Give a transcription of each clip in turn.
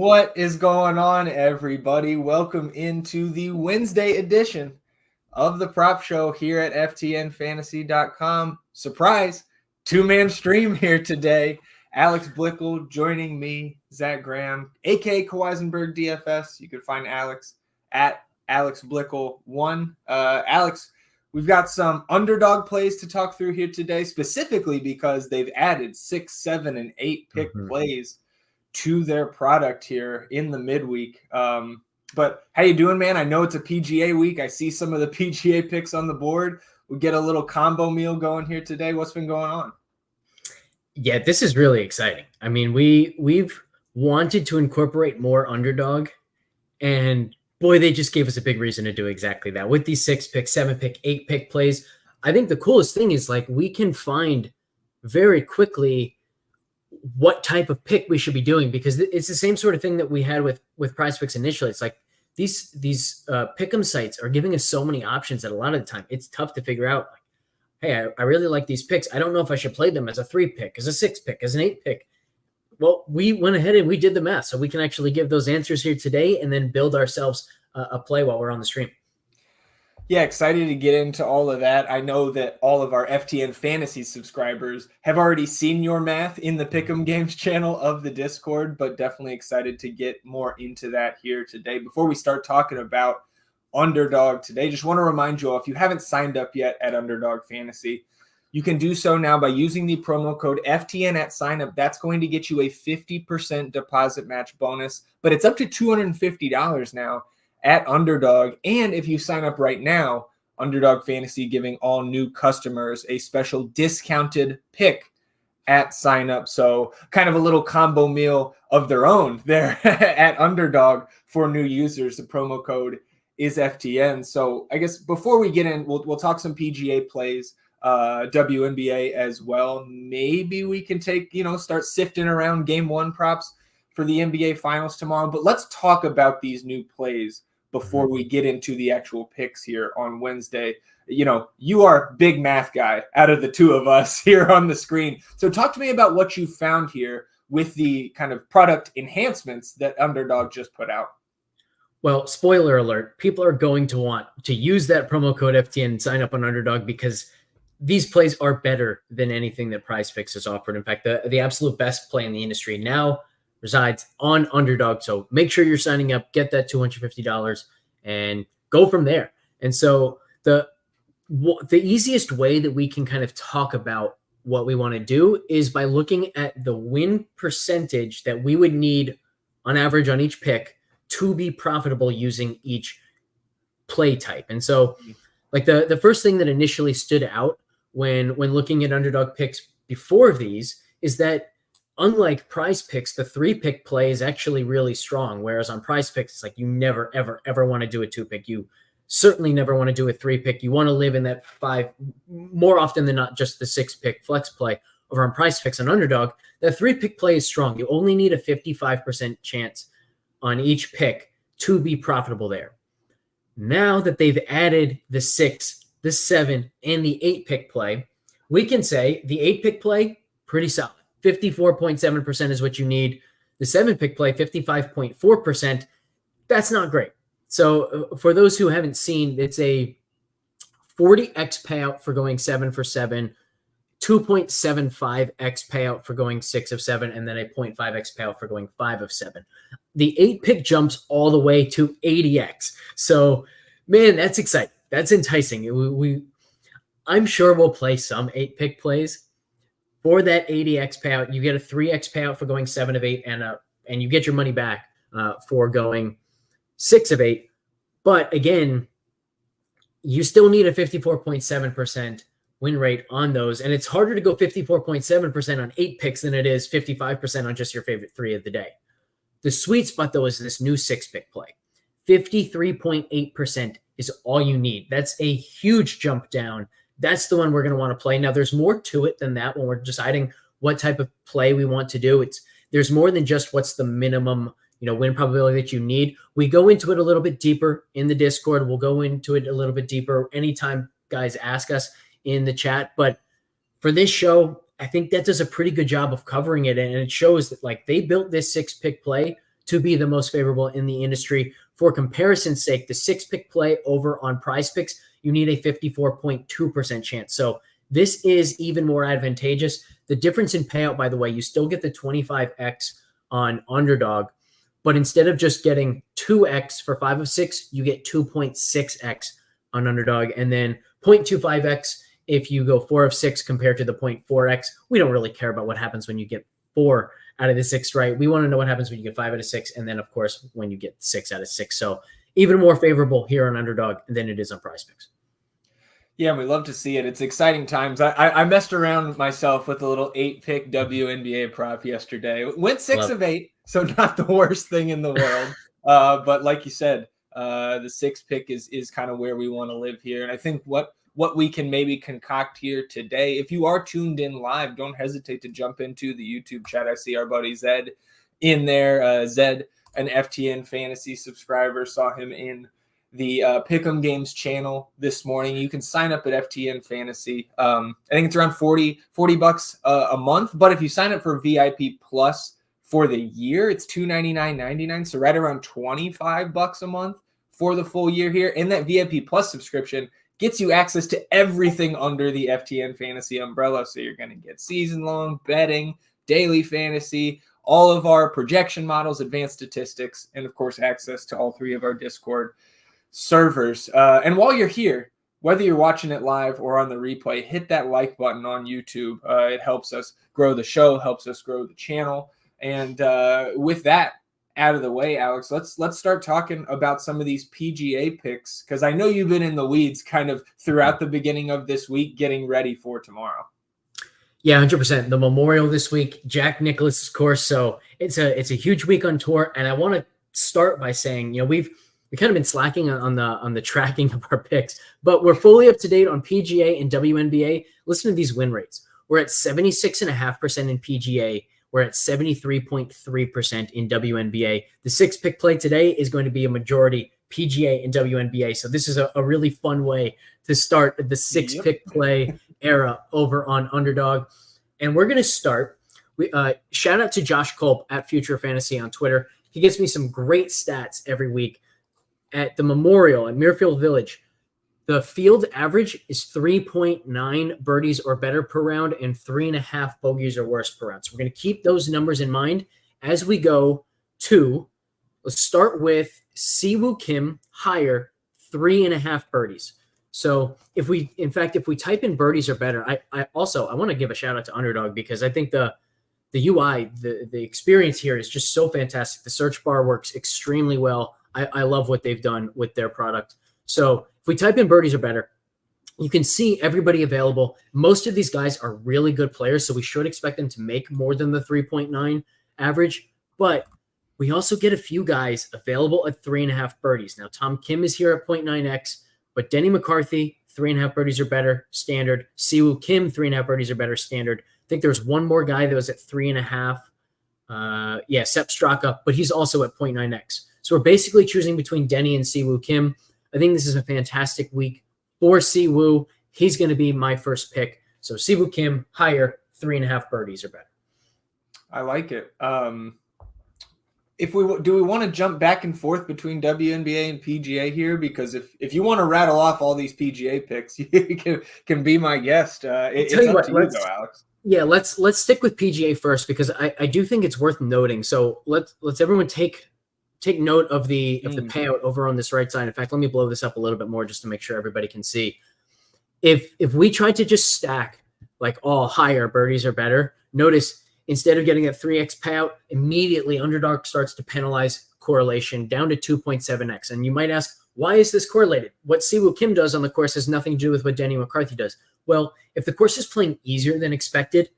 What is going on, everybody? Welcome into the Wednesday edition of the Prop Show here at FTNFantasy.com. Surprise, two-man stream here today. Alex Blickle joining me, Zach Graham, a.k.a. Kawaisenberg DFS. You can find Alex at Alex Blickle1. Alex, we've got some underdog plays to talk through here today, specifically because they've added 6, 7, and 8 pick plays to their product here in the midweek. But how you doing, man? I know it's a PGA week. I see some of the PGA picks on the board. We get a little combo meal going here today. What's been going on? Yeah, this is really exciting. I mean, we've wanted to incorporate more underdog, and boy, they just gave us a big reason to do exactly that. With these 6 pick, 7 pick, 8 pick plays, I think the coolest thing is like we can find very quickly what type of pick we should be doing, because it's the same sort of thing that we had with prize picks initially. It's like these pick'em sites are giving us so many options that a lot of the time it's tough to figure out, like, hey, I really like these picks. I don't know if I should play them as a 3 pick, as a 6 pick, as an 8 pick. Well, we went ahead and we did the math, so we can actually give those answers here today and then build ourselves a play while we're on the stream. Yeah, excited to get into all of that. I know that all of our FTN Fantasy subscribers have already seen your math in the Pick'em Games channel of the Discord, but definitely excited to get more into that here today. Before we start talking about Underdog today, just want to remind you all, if you haven't signed up yet at Underdog Fantasy, you can do so now by using the promo code FTN at signup. That's going to get you a 50% deposit match bonus, but it's up to $250 now at Underdog. And if you sign up right now, Underdog Fantasy giving all new customers a special discounted pick at sign up. So kind of a little combo meal of their own there at Underdog for new users. The promo code is FTN. So I guess before we get in, we'll talk some PGA plays, WNBA as well. Maybe we can start sifting around game 1 props for the NBA finals tomorrow. But let's talk about these new plays before we get into the actual picks here on Wednesday. You are big math guy out of the two of us here on the screen. So talk to me about what you found here with the kind of product enhancements that Underdog just put out. Well, spoiler alert, people are going to want to use that promo code FTN and sign up on Underdog because these plays are better than anything that Prize Picks has offered. In fact, the absolute best play in the industry now resides on Underdog. So make sure you're signing up, get that $250 and go from there. And so the easiest way that we can kind of talk about what we want to do is by looking at the win percentage that we would need on average on each pick to be profitable using each play type. And so like the first thing that initially stood out when looking at Underdog picks before these is that unlike Prize Picks, the 3 pick play is actually really strong. Whereas on Prize Picks, it's like you never, ever, ever want to do a 2 pick. You certainly never want to do a 3 pick. You want to live in that 5, more often than not, just the 6 pick flex play. Over on Prize Picks and Underdog, the 3 pick play is strong. You only need a 55% chance on each pick to be profitable there. Now that they've added the 6, the 7, and the 8 pick play, we can say the 8 pick play, pretty solid. 54.7% is what you need. The 7 pick play, 55.4%. That's not great. So for those who haven't seen, it's a 40x payout for going 7 for 7, 2.75x payout for going 6 of 7, and then a 0.5x payout for going 5 of 7. The 8 pick jumps all the way to 80x. So, man, that's exciting. That's enticing. I'm sure we'll play some 8 pick plays. For that 80x payout, you get a 3x payout for going 7 of 8, and you get your money back for going 6 of 8. But again, you still need a 54.7% win rate on those, and it's harder to go 54.7% on 8 picks than it is 55% on just your favorite 3 of the day. The sweet spot, though, is this new 6 pick play. 53.8% is all you need. That's a huge jump down. That's the one we're going to want to play. Now, there's more to it than that when we're deciding what type of play we want to do. There's more than just what's the minimum, win probability that you need. We go into it a little bit deeper in the Discord. We'll go into it a little bit deeper anytime guys ask us in the chat. But for this show, I think that does a pretty good job of covering it. And it shows that like they built this 6 pick play to be the most favorable in the industry. For comparison's sake, the 6-pick play over on PrizePicks, you need a 54.2% chance. So this is even more advantageous. The difference in payout, by the way, you still get the 25x on Underdog, but instead of just getting 2x for 5 of 6, you get 2.6x on Underdog, and then 0.25x if you go 4 of 6 compared to the 0.4x. We don't really care about what happens when you get 4 out of the 6, right? We want to know what happens when you get 5 out of 6, and then, of course, when you get 6 out of 6. So even more favorable here on Underdog than it is on PrizePicks. Yeah, we love to see it. It's exciting times. I messed around myself with a little 8-pick WNBA prop yesterday. Went 6 of 8, so not the worst thing in the world. But like you said, the 6-pick is kind of where we want to live here. And I think what we can maybe concoct here today, if you are tuned in live, don't hesitate to jump into the YouTube chat. I see our buddy Zed in there. Zed, an FTN Fantasy subscriber, saw him in the Pick'em Games channel this morning. You can sign up at FTN Fantasy. I think it's around $40 a month. But if you sign up for VIP Plus for the year, it's $299.99. So right around $25 a month for the full year here. And that VIP Plus subscription gets you access to everything under the FTN Fantasy umbrella. So you're going to get season-long betting, daily fantasy, all of our projection models, advanced statistics, and, of course, access to all 3 of our Discord servers. And while you're here, whether you're watching it live or on the replay, hit that like button on YouTube. It helps us grow the show, helps us grow the channel. And with that out of the way, Alex, let's start talking about some of these PGA picks, because I know you've been in the weeds kind of throughout the beginning of this week getting ready for tomorrow. Yeah, 100%. The Memorial this week, Jack Nicklaus's course. So it's a huge week on tour, and I want to start by saying, we've kind of been slacking on the tracking of our picks, but we're fully up to date on PGA and WNBA. Listen to these win rates. We're at 76.5% in PGA. We're at 73.3% in WNBA. The 6-pick play today is going to be a majority PGA and WNBA. So this is a really fun way to start the 6-pick play era over on Underdog. And we're going to start. Shout out to Josh Culp at Future Fantasy on Twitter. He gives me some great stats every week. At the Memorial at Muirfield Village, the field average is 3.9 birdies or better per round and 3.5 bogeys or worse per round. So we're going to keep those numbers in mind as we go to, let's start with Siwoo Kim, higher, 3.5 birdies. So if we type in birdies or better, I want to give a shout out to Underdog, because I think the UI, the experience here is just so fantastic. The search bar works extremely well. I love what they've done with their product. So if we type in birdies or better, you can see everybody available. Most of these guys are really good players, so we should expect them to make more than the 3.9 average. But we also get a few guys available at 3.5 birdies. Now, Tom Kim is here at 0.9x, but Denny McCarthy, 3.5 birdies or better, standard. Siwoo Kim, 3.5 birdies or better, standard. I think there's one more guy that was at 3.5. Sepp Straka, but he's also at 0.9x. So we're basically choosing between Denny and Siwoo Kim. I think this is a fantastic week for Siwoo. He's going to be my first pick. So Siwoo Kim, higher, 3.5 birdies or better. I like it. Do we want to jump back and forth between WNBA and PGA here? Because if you want to rattle off all these PGA picks, you can be my guest. It's up to you though, Alex. Yeah, let's stick with PGA first, because I do think it's worth noting. So let's everyone take note of the payout over on this right side. In fact, let me blow this up a little bit more just to make sure everybody can see. If we tried to just stack like all higher birdies or better, notice instead of getting a 3x payout, immediately Underdog starts to penalize correlation down to 2.7x. And you might ask, why is this correlated? What Siwoo Kim does on the course has nothing to do with what Denny McCarthy does. Well, if the course is playing easier than expected,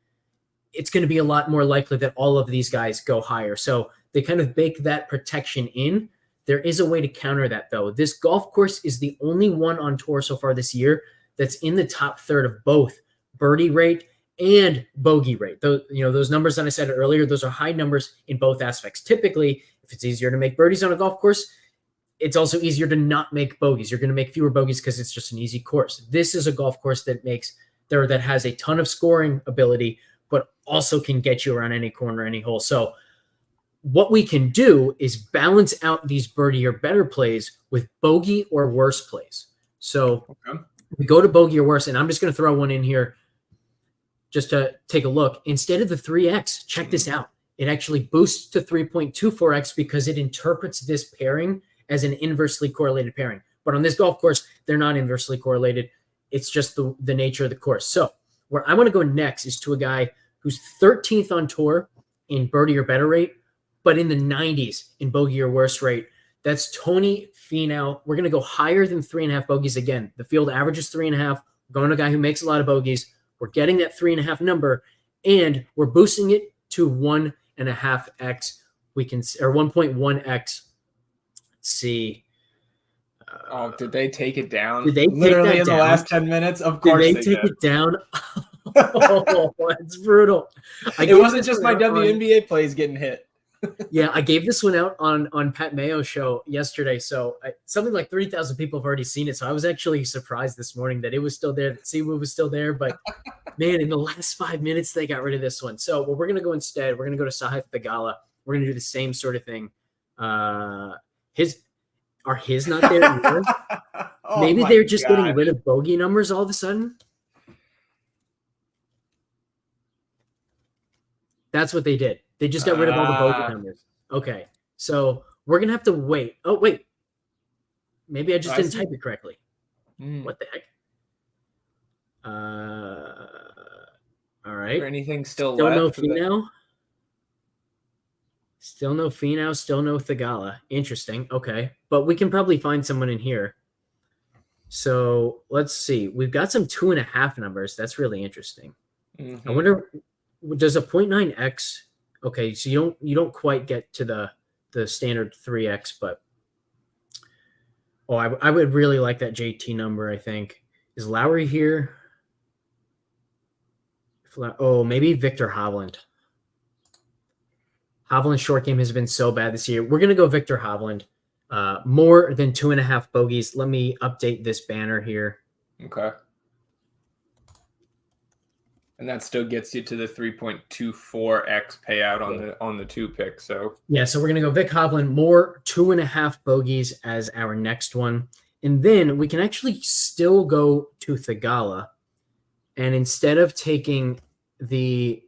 it's going to be a lot more likely that all of these guys go higher. So they kind of bake that protection in. There is a way to counter that, though. This golf course is the only one on tour so far this year that's in the top third of both birdie rate and bogey rate. Those numbers that I said earlier, those are high numbers in both aspects. Typically, if it's easier to make birdies on a golf course, it's also easier to not make bogeys. You're going to make fewer bogeys because it's just an easy course. This is a golf course that has a ton of scoring ability, but also can get you around any corner, any hole. So what we can do is balance out these birdie or better plays with bogey or worse plays. So we go to bogey or worse, and I'm just going to throw one in here just to take a look. Instead of the 3x, check this out. It actually boosts to 3.24x because it interprets this pairing as an inversely correlated pairing. But on this golf course, they're not inversely correlated. It's just the nature of the course. So where I want to go next is to a guy who's 13th on tour in birdie or better rate, but in the 90s in bogey or worse rate. That's Tony Finau. We're going to go higher than 3.5 bogeys again. The field average is 3.5. We're going to a guy who makes a lot of bogeys. We're getting that 3.5 number, and we're boosting it to 1.5x. We can, or 1.1x. Let's see. Did they take it down? Did they literally in down? The last 10 minutes? Of course did they take it down? Oh, that's brutal. It wasn't just my WNBA plays getting hit. Yeah, I gave this one out on Pat Mayo's show yesterday. So something like 3,000 people have already seen it. So I was actually surprised this morning that it was still there, that Siwoo was still there. But man, in the last 5 minutes, they got rid of this one. So what we're going to go instead, we're going to go to Sahith Theegala. We're going to do the same sort of thing. Are his not there either? Maybe they're just getting rid of bogey numbers all of a sudden. That's what they did. They just got rid of all the bogey numbers. Okay. So we're going to have to wait. Oh, wait. Maybe I just didn't type it correctly. What the heck? All right. Is there anything still left? No Finau? Still no Finau. Still no Theegala. Interesting. Okay. But we can probably find someone in here. So let's see. We've got some 2.5 numbers. That's really interesting. I wonder, does a 0.9x? Okay, so you don't quite get to the standard 3x, but I would really like that JT number. I think, is Lowry here? Maybe Victor Hovland. Hovland's short game has been so bad this year. We're gonna go Victor Hovland. More than 2.5 bogeys. Let me update this banner here. Okay. And that still gets you to the 3.24x payout on the 2 pick. So yeah, so we're gonna go Vic Hovland, more 2.5 bogeys as our next one, and then we can actually still go to Theegala, and instead of taking the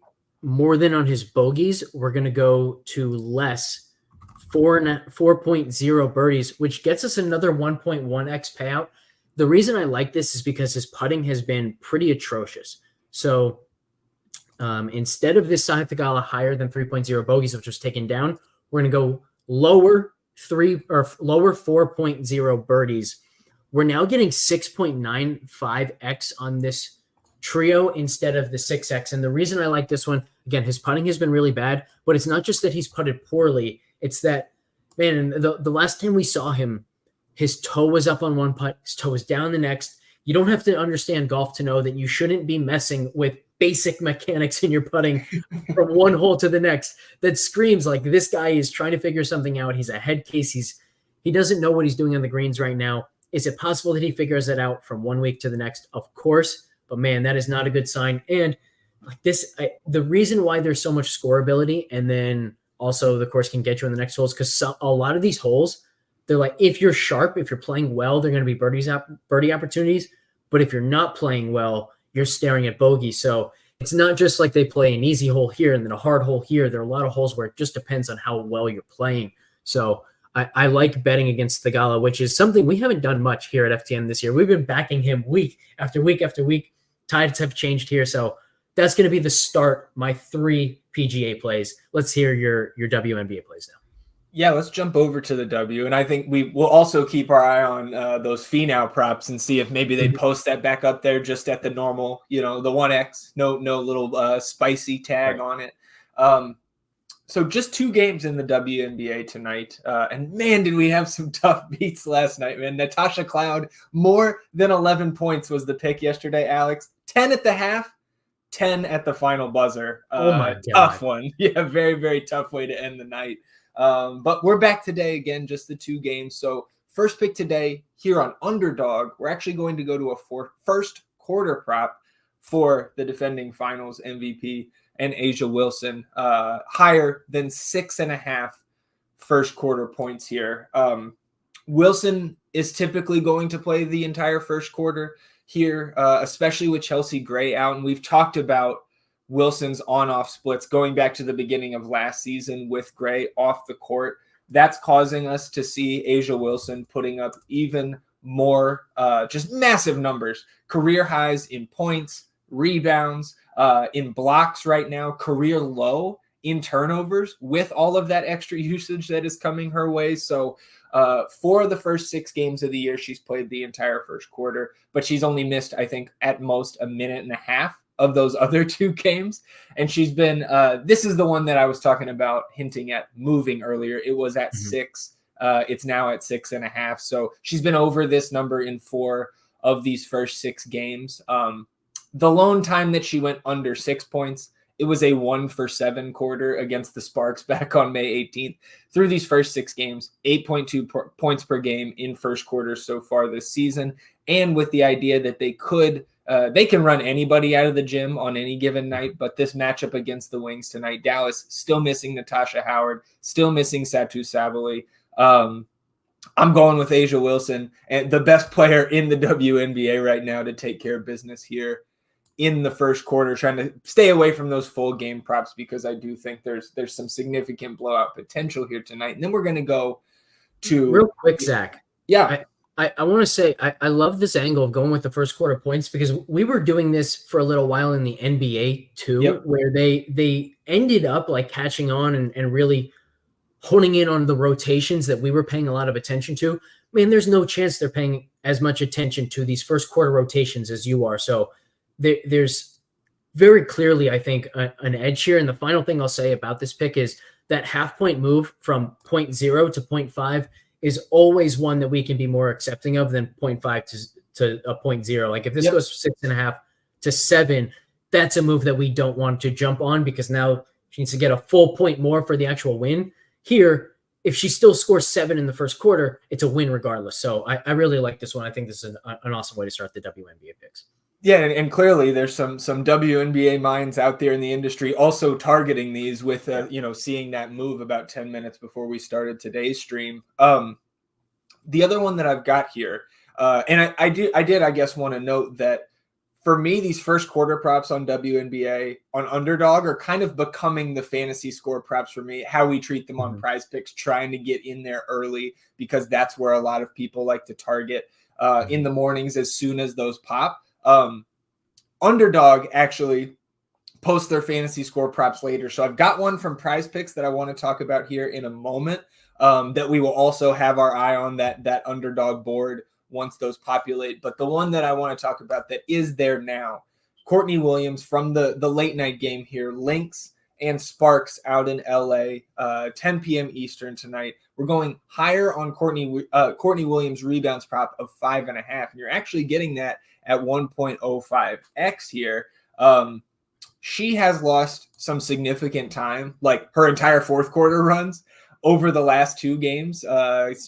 more than on his bogeys, we're gonna go to less 4.0 birdies, which gets us another 1.1x payout. The reason I like this is because his putting has been pretty atrocious. So instead of this Sahith Theegala higher than 3.0 bogeys, which was taken down, we're going to go lower 4.0 birdies. We're now getting 6.95x on this trio instead of the 6x. And the reason I like this one, again, his putting has been really bad, but it's not just that he's putted poorly. It's that, man, the last time we saw him, his toe was up on one putt, his toe was down the next. You don't have to understand golf to know that you shouldn't be messing with basic mechanics in your putting from one hole to the next. That screams like this guy is trying to figure something out. He's a head case. He doesn't know what he's doing on the greens right now. Is it possible that he figures it out from 1 week to the next? Of course. But man, that is not a good sign. And like this, the reason why there's so much scoreability, and then also the course can get you in the next holes, because a lot of these holes, they're like, if you're sharp, if you're playing well, they're going to be birdie opportunities. But if you're not playing well, you're staring at bogey. So it's not just like they play an easy hole here and then a hard hole here. There are a lot of holes where it just depends on how well you're playing. So I like betting against Theegala, which is something we haven't done much here at FTN this year. We've been backing him week after week after week. Tides have changed here. So that's going to be the start, my 3 PGA plays. Let's hear your WNBA plays now. Yeah, let's jump over to the W. And I think we will also keep our eye on those Finau props and see if maybe they post that back up there just at the normal, the 1X, no little spicy tag on it. So just 2 games in the WNBA tonight. And man, did we have some tough beats last night, man. Natasha Cloud, more than 11 points was the pick yesterday, Alex. 10 at the half, 10 at the final buzzer. Oh my God. Tough one. Yeah, very, very tough way to end the night. But we're back today again, just the 2 games. So first pick today here on Underdog, we're actually going to go to a first quarter prop for the defending finals MVP, and Asia Wilson, higher than 6.5 first quarter points here. Wilson is typically going to play the entire first quarter here, especially with Chelsea Gray out. And we've talked about Wilson's on-off splits going back to the beginning of last season with Gray off the court. That's causing us to see Asia Wilson putting up even more just massive numbers, career highs in points, rebounds, in blocks right now, career low in turnovers with all of that extra usage that is coming her way. So 4 of the first 6 games of the year, she's played the entire first quarter, but she's only missed, I think, at most a minute and a half of those other 2 games. And she's been, this is the one that I was talking about, hinting at moving earlier. It was at 6. It's now at 6.5. So she's been over this number in 4 of these first 6 games. The lone time that she went under 6 points, it was a 1-for-7 quarter against the Sparks back on May 18th. Through these first 6 games, 8.2 points per game in first quarters so far this season. And with the idea that they can run anybody out of the gym on any given night, but this matchup against the Wings tonight, Dallas still missing Natasha Howard, still missing Satu Sabali. I'm going with Asia Wilson, and the best player in the WNBA right now to take care of business here in the first quarter, trying to stay away from those full game props because I do think there's some significant blowout potential here tonight. And then we're going to go to real quick, Zach. Yeah. I want to say I love this angle of going with the first quarter points because we were doing this for a little while in the NBA too, where they ended up like catching on and really honing in on the rotations that we were paying a lot of attention to. Man, there's no chance they're paying as much attention to these first quarter rotations as you are. So there's very clearly, I think, an edge here. And the final thing I'll say about this pick is that half-point move from 0.0 to 0.5 is always one that we can be more accepting of than 0.5 to a 0.0. Like if this goes 6.5 to 7, that's a move that we don't want to jump on because now she needs to get a full point more for the actual win. Here, if she still scores 7 in the first quarter, it's a win regardless. So I really like this one. I think this is an awesome way to start the WNBA picks. Yeah, and clearly there's some WNBA minds out there in the industry also targeting these with seeing that move about 10 minutes before we started today's stream. The other one that I've got here, and I did want to note that for me, these first quarter props on WNBA on Underdog are kind of becoming the fantasy score props for me, how we treat them on Prize Picks, trying to get in there early because that's where a lot of people like to target in the mornings as soon as those pop. Underdog actually posts their fantasy score props later. So I've got one from Prize Picks that I want to talk about here in a moment that we will also have our eye on that Underdog board once those populate. But the one that I want to talk about that is there now, Courtney Williams from the late night game here, Lynx and Sparks out in LA, 10 p.m. Eastern tonight. We're going higher on Courtney Williams rebounds prop of 5.5. And you're actually getting that at 1.05x here. She has lost some significant time, like her entire fourth quarter runs over the last 2 games,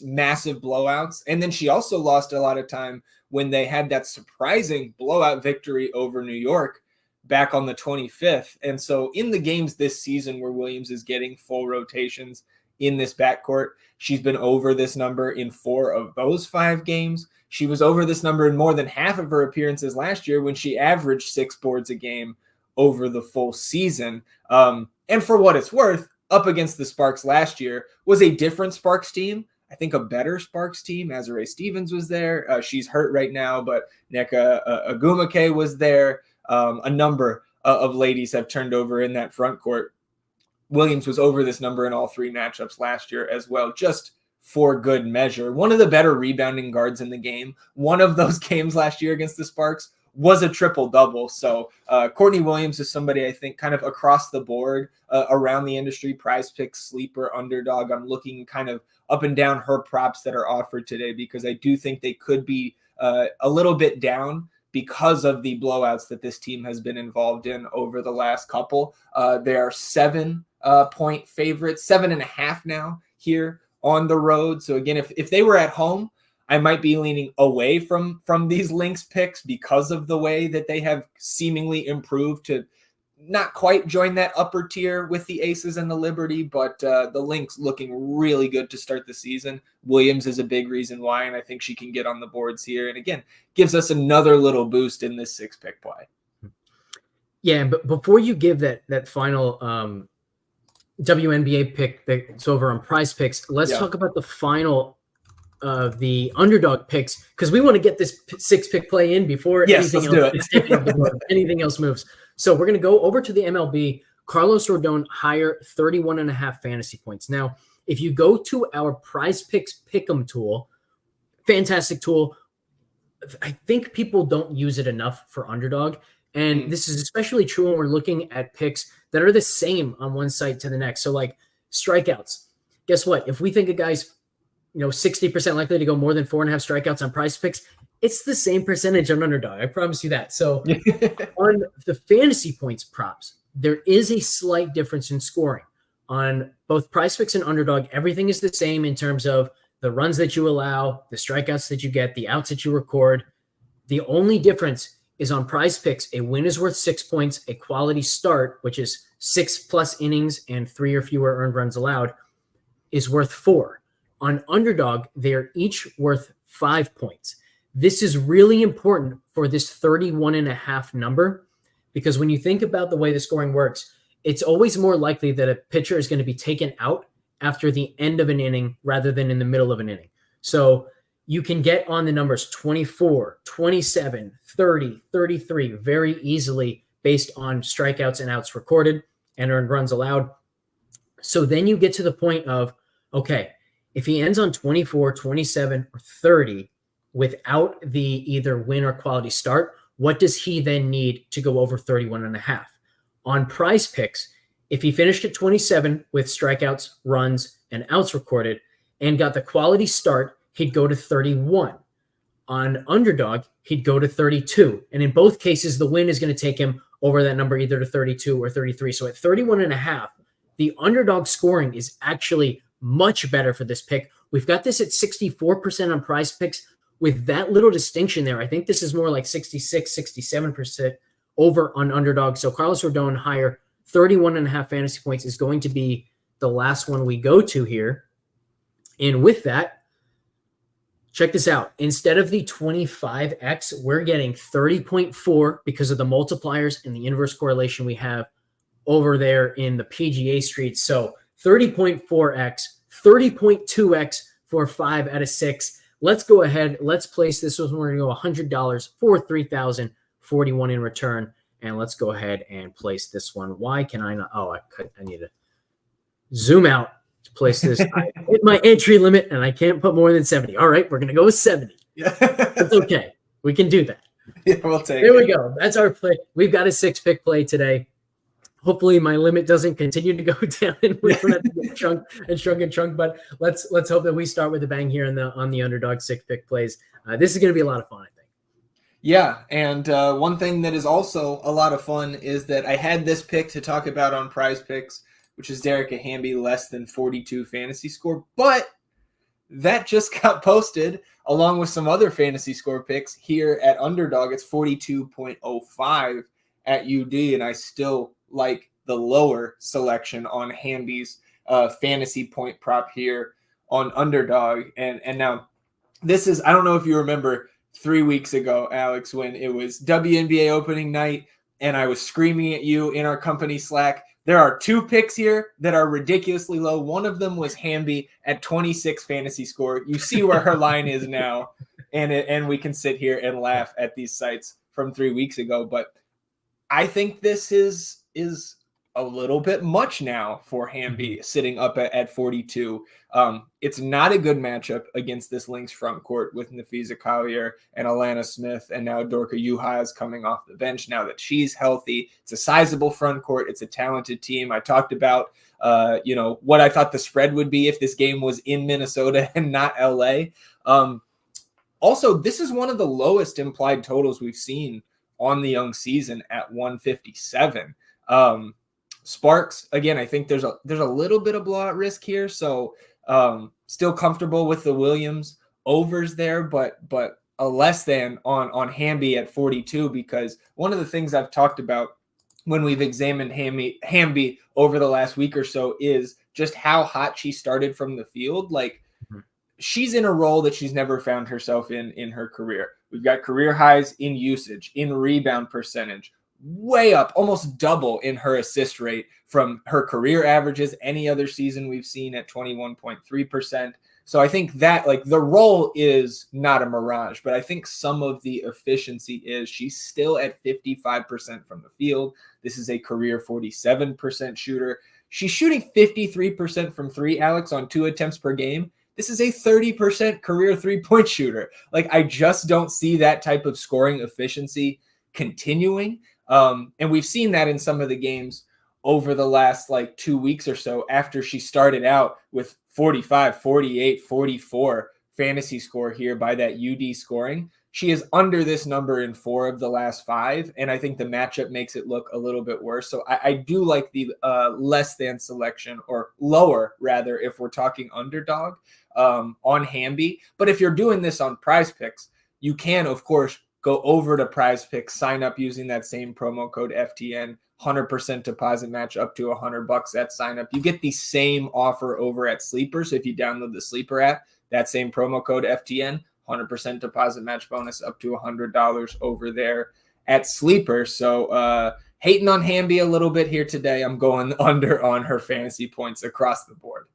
massive blowouts. And then she also lost a lot of time when they had that surprising blowout victory over New York back on the 25th. And so in the games this season where Williams is getting full rotations in this backcourt, she's been over this number in 4 of those 5 games. She was over this number in more than half of her appearances last year when she averaged 6 boards a game over the full season. And for what it's worth, up against the Sparks last year was a different Sparks team. I think a better Sparks team. Azurá Stevens was there. She's hurt right now, but Nneka Agumake was there. A number of ladies have turned over in that front court. Williams was over this number in all 3 matchups last year as well, just for good measure. One of the better rebounding guards in the game. One of those games last year against the Sparks was a triple-double. So Courtney Williams is somebody I think kind of across the board around the industry, Prize Picks, Sleeper, Underdog. I'm looking kind of up and down her props that are offered today because I do think they could be a little bit down because of the blowouts that this team has been involved in over the last couple. They are 7-point favorites, 7.5 now here on the road. So again, if they were at home, I might be leaning away from these Lynx picks because of the way that they have seemingly improved to not quite join that upper tier with the Aces and the Liberty, but the Lynx looking really good to start the season. Williams is a big reason why, and I think she can get on the boards here. And again, gives us another little boost in this 6-pick play. Yeah, but before you give that final WNBA pick that's over on Prize Picks, let's talk about the final of the Underdog picks, because we want to get this 6-pick play in before anything else is taken off the board, anything else moves. So we're going to go over to the MLB. Carlos Rodon higher 31.5 fantasy points. Now, if you go to our Prize Picks Pick'em tool, fantastic tool. I think people don't use it enough for Underdog. And this is especially true when we're looking at picks that are the same on one site to the next. So like strikeouts. Guess what? If we think a guy's 60% likely to go more than 4.5 strikeouts on Prize Picks, it's the same percentage on Underdog. I promise you that. So on the fantasy points props, there is a slight difference in scoring. On both Prize Picks and Underdog, everything is the same in terms of the runs that you allow, the strikeouts that you get, the outs that you record. The only difference is on Prize Picks, a win is worth 6 points, a quality start, which is 6+ innings and 3 or fewer earned runs allowed, is worth 4. On Underdog, they're each worth 5 points. This is really important for this 31.5 number, because when you think about the way the scoring works, it's always more likely that a pitcher is going to be taken out after the end of an inning rather than in the middle of an inning. So you can get on the numbers 24, 27, 30, 33 very easily based on strikeouts and outs recorded and earned runs allowed. So then you get to the point of, okay, if he ends on 24, 27, or 30 without the either win or quality start, what does he then need to go over 31.5? On Prize Picks, if he finished at 27 with strikeouts, runs, and outs recorded and got the quality start, he'd go to 31. On Underdog, he'd go to 32. And in both cases, the win is going to take him over that number, either to 32 or 33. So at 31.5, the Underdog scoring is actually much better for this pick. We've got this at 64% on Prize Picks. With that little distinction there, I think this is more like 66, 67% over on Underdog. So Carlos Rodon higher, 31.5 fantasy points is going to be the last one we go to here. And with that, check this out. Instead of the 25x, we're getting 30.4 because of the multipliers and the inverse correlation we have over there in the PGA streets. So 30.4x, 30.2x for 5 out of 6. Let's go ahead. Let's place this. We're going to go $100 for $3,041 in return. And let's go ahead and place this one. Why can I not? Oh, I need to zoom out to place this. I hit my entry limit and I can't put more than 70. All right, we're going to go with 70. Yeah. It's okay. We can do that. Yeah, we'll take there we go. That's our play. We've got a 6-pick play today. Hopefully my limit doesn't continue to go down and we don't have to get shrunk. But let's hope that we start with a bang here on the Underdog 6-pick plays. This is going to be a lot of fun, I think. Yeah, and one thing that is also a lot of fun is that I had this pick to talk about on Prize Picks, which is Derek Hamby less than 42 fantasy score, but that just got posted along with some other fantasy score picks here at Underdog. It's 42.05 at UD, and I still like the lower selection on Hamby's fantasy point prop here on Underdog. And now this is, I don't know if you remember 3 weeks ago, Alex, when it was WNBA opening night and I was screaming at you in our company Slack. There are 2 picks here that are ridiculously low. One of them was Hamby at 26 fantasy score. You see where her line is now, and we can sit here and laugh at these sites from 3 weeks ago. But I think this is a little bit much now for Hamby sitting up at 42. It's not a good matchup against this Lynx front court with Nafisa Collier and Alana Smith, and now Dorka Yuha is coming off the bench now that she's healthy. It's a sizable front court. It's a talented team. I talked about what I thought the spread would be if this game was in Minnesota and not LA. Also, this is one of the lowest implied totals we've seen on the young season at 157. Sparks, again, I think there's a little bit of blowout risk here, so still comfortable with the Williams overs there, but a less than on Hamby at 42, because one of the things I've talked about when we've examined Hamby over the last week or so is just how hot she started from the field. Like, she's in a role that she's never found herself in her career. We've got career highs in usage, in rebound percentage, way up, almost double in her assist rate from her career averages any other season we've seen at 21.3%. So I think that, like, the role is not a mirage, but I think some of the efficiency is she's still at 55% from the field. This is a career 47% shooter. She's shooting 53% from three, Alex, on 2 attempts per game. This is a 30% career 3-point shooter. Like, I just don't see that type of scoring efficiency continuing. And we've seen that in some of the games over the last 2 weeks or so after she started out with 45, 48, 44 fantasy score here by that UD scoring. She is under this number in 4 of the last 5, and I think the matchup makes it look a little bit worse. So I do like the less than selection, or lower rather, if we're talking underdog on Hamby. But if you're doing this on Prize Picks, you can, of course, go over to Prize Picks, sign up using that same promo code FTN, 100% deposit match up to $100 at sign up. You get the same offer over at Sleeper. So if you download the Sleeper app, that same promo code FTN, 100% deposit match bonus up to $100 over there at Sleeper. So hating on Hamby a little bit here today. I'm going under on her fantasy points across the board.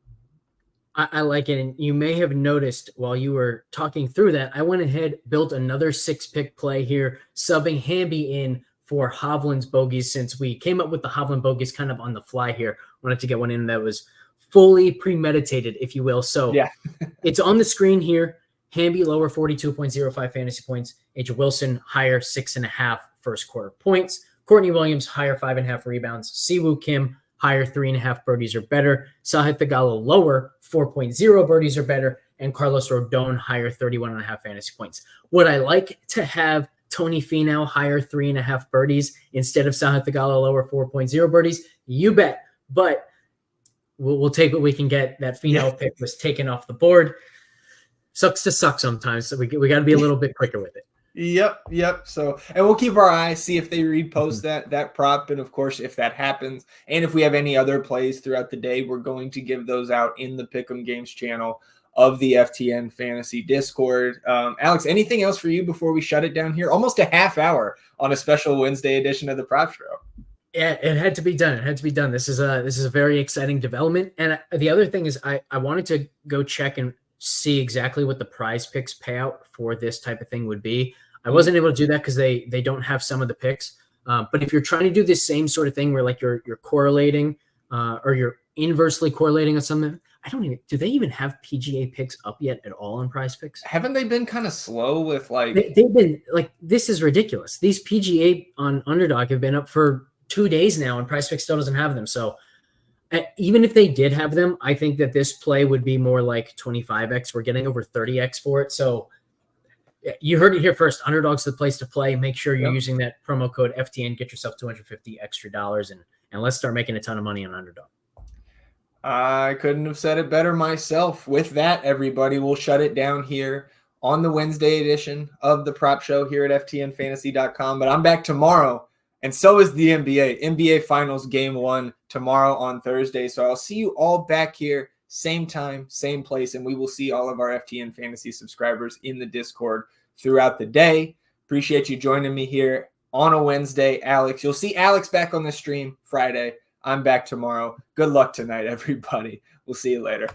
I like it. And you may have noticed while you were talking through that, I went ahead, built another 6-pick play here, subbing Hamby in for Hovland's bogeys, since we came up with the Hovland bogeys kind of on the fly here. Wanted to get one in that was fully premeditated, if you will. So yeah. It's on the screen here. Hamby lower 42.05 fantasy points. A'ja Wilson higher 6.5 first quarter points. Courtney Williams higher 5.5 rebounds. Siwoo Kim higher 3.5 birdies or better. Sahith Theegala lower 4.0 birdies or better. And Carlos Rodon higher 31.5 fantasy points. Would I like to have Tony Finau higher 3.5 birdies instead of Sahith Theegala lower 4.0 birdies? You bet. But we'll take what we can get. That Finau pick was taken off the board. Sucks to suck sometimes. So we got to be a little bit quicker with it. Yep. So, and we'll keep our eyes, see if they repost that prop. And of course, if that happens, and if we have any other plays throughout the day, we're going to give those out in the Pick'em Games channel of the FTN Fantasy Discord. Alex, anything else for you before we shut it down here? Almost a half hour on a special Wednesday edition of the Prop Show. Yeah, it had to be done. This is a very exciting development. And the other thing is I wanted to go check and see exactly what the Prize Picks payout for this type of thing would be. I wasn't able to do that because they don't have some of the picks. But if you're trying to do this same sort of thing where you're correlating or you're inversely correlating on something, do they even have PGA picks up yet at all on Prize Picks? Haven't they been kind of slow with they've been this is ridiculous. These PGA on Underdog have been up for 2 days now, and Prize Picks still doesn't have them. So even if they did have them, I think that this play would be more like 25x. We're getting over 30x for it. So you heard it here first. Underdog's the place to play. Make sure you're using that promo code FTN. Get yourself $250 extra, and let's start making a ton of money on Underdog. I couldn't have said it better myself. With that, everybody, we'll shut it down here on the Wednesday edition of the Prop Show here at FTNFantasy.com. But I'm back tomorrow. And so is the NBA. NBA Finals Game 1 tomorrow on Thursday. So I'll see you all back here, same time, same place, and we will see all of our FTN Fantasy subscribers in the Discord throughout the day. Appreciate you joining me here on a Wednesday, Alex. You'll see Alex back on the stream Friday. I'm back tomorrow. Good luck tonight, everybody. We'll see you later.